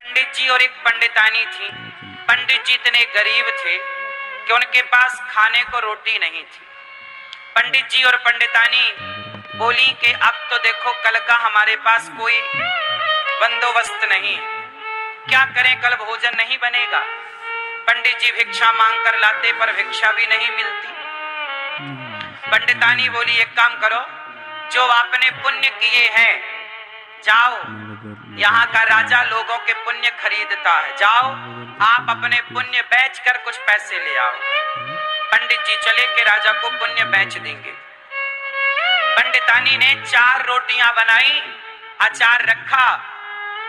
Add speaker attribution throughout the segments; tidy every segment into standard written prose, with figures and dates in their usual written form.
Speaker 1: पंडित जी और एक पंडितानी थी। पंडित जी इतने गरीब थे कि उनके पास खाने को रोटी नहीं थी। पंडित जी और पंडितानी बोली कि अब तो देखो कल का हमारे पास कोई बंदोबस्त नहीं है, क्या करें, कल भोजन नहीं बनेगा। पंडित जी भिक्षा मांग कर लाते पर भिक्षा भी नहीं मिलती। पंडितानी बोली एक काम करो, जो आपने पुण्य किए हैं जाओ, यहाँ का राजा लोगों के पुण्य खरीदता है, जाओ आप अपने पुण्य बेचकर कुछ पैसे ले आओ। पंडित जी चले के राजा को पुण्य बेच देंगे। पंडितानी ने 4 रोटियां बनाई, अचार रखा।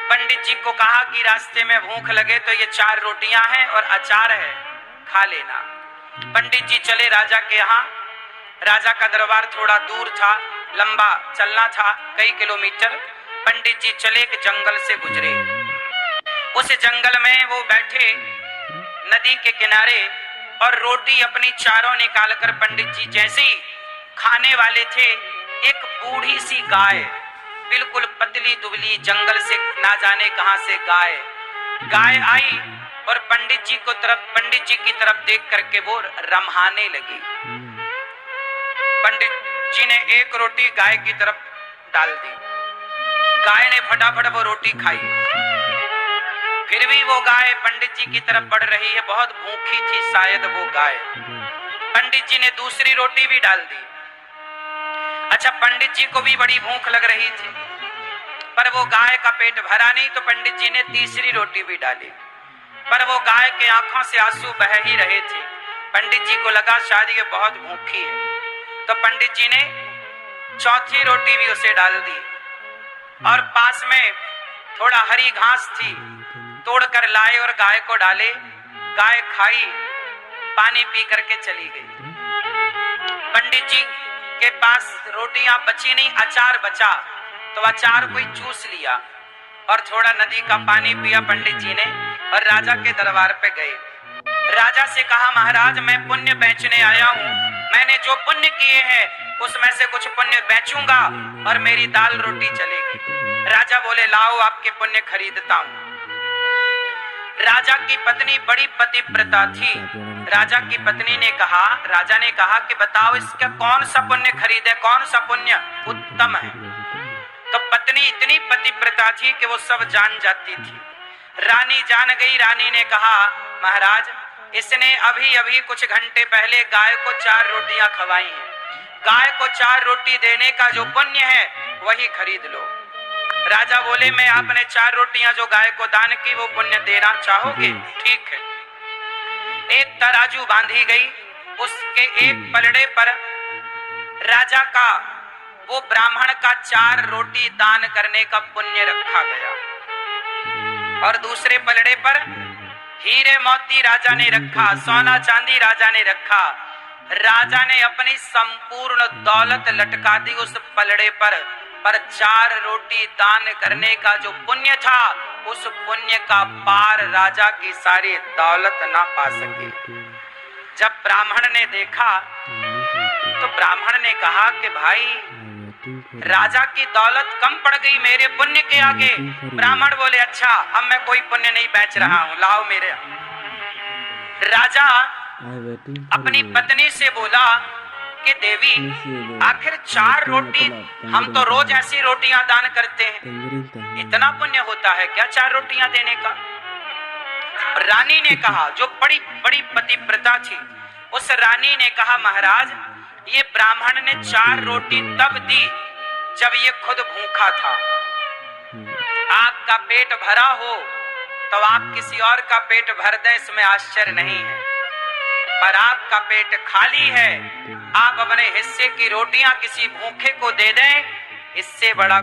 Speaker 1: पंडित जी को कहा कि रास्ते में भूख लगे तो ये 4 रोटियां हैं और अचार है, खा लेना। पंडित जी चले राजा के यहाँ। राजा का दरबार थोड़ा दूर था, लंबा चलना था, कई किलोमीटर। पंडित जी चले कि जंगल से गुजरे। उस जंगल में वो बैठे नदी के किनारे और रोटी अपनी चारों निकालकर पंडित जी जैसे ही खाने वाले थे, एक बूढ़ी सी गाय, बिल्कुल पतली दुबली, जंगल से ना जाने कहां से गाय आई और पंडित जी की तरफ देख करके वो रम्हाने लगी। पंडित जी ने एक रोटी गाय की तरफ डाल दी। गाय ने फटाफट वो रोटी खाई। फिर भी वो गाय पंडित जी की तरफ बढ़ रही है, बहुत भूखी थी शायद वो गाय। पंडित जी ने दूसरी रोटी भी डाल दी। अच्छा, पंडित जी को भी बड़ी भूख लग रही थी, पर वो गाय का पेट भरा नहीं, तो पंडित जी ने तीसरी रोटी भी डाली, पर वो गाय के आंखों से आंसू बह ही रहे थे। पंडित जी को लगा शायद ये बहुत भूखी है, तो पंडित जी ने चौथी रोटी भी उसे डाल दी और पास में थोड़ा हरी घास थी, तोड़कर लाए और गाय को डाले। गाय खाई, पानी पी करके चली गई। पंडित जी के पास रोटियां बची नहीं, अचार बचा, तो अचार कोई चूस लिया और थोड़ा नदी का पानी पिया पंडित जी ने और राजा के दरबार पे गए। राजा से कहा महाराज मैं पुण्य बेचने आया हूँ, मैंने जो पुण्य किए हैं उसमें से कुछ पुण्य बेचूंगा और मेरी दाल रोटी चलेगी। राजा बोले लाओ आपके पुण्य खरीदता हूँ। राजा की पत्नी बड़ी पतिव्रता थी। राजा की पत्नी ने कहा, राजा ने कहा कि बताओ इसका कौन सा पुण्य खरीदे, कौन सा पुण्य उत्तम है। तो पत्नी इतनी पतिव्रता थी कि वो सब जान जाती थी। रानी जान गई। रानी ने कहा महाराज इसने अभी अभी कुछ घंटे पहले गाय को 4 रोटियां खवाई हैं, गाय को 4 रोटी देने का जो पुण्य है वही खरीद लो। राजा बोले मैं आपने 4 रोटियां जो गाय को दान की वो पुण्य देना चाहोगे? ठीक है। एक तराजू बांधी गई, उसके एक पलड़े पर राजा का वो ब्राह्मण का 4 रोटी दान करने का पुण्य रखा गया और दूसरे पलड़े पर हीरे मोती राजा ने रखा, सोना चांदी राजा ने रखा। राजा ने अपनी संपूर्ण दौलत लटका दी उस पलड़े पर 4 रोटी दान करने का जो पुण्य था उस पुण्य का पार राजा की सारी दौलत ना पा सके। जब ब्राह्मण ने देखा तो ब्राह्मण ने कहा कि भाई राजा की दौलत कम पड़ गई मेरे पुण्य के आगे। ब्राह्मण बोले अच्छा अब मैं कोई पुण्य नहीं बेच रहा हूँ, लाओ मेरे। राजा अपनी पत्नी से बोला कि देवी आखिर 4 रोटी, हम तो रोज ऐसी रोटियां दान करते हैं, इतना पुण्य होता है क्या 4 रोटियां देने का? रानी ने कहा, जो बड़ी बड़ी पतिव्रता थी, उस रानी ने कहा महाराज ये ब्राह्मण ने 4 रोटी तब दी जब ये खुद भूखा था। आपका पेट भरा हो तो आप किसी और का पेट भर दें, इसमें आश्चर्य नहीं है, पर आपका पेट खाली है, आप अपने हिस्से की रोटियां किसी भूखे को दे दें, इससे बड़ा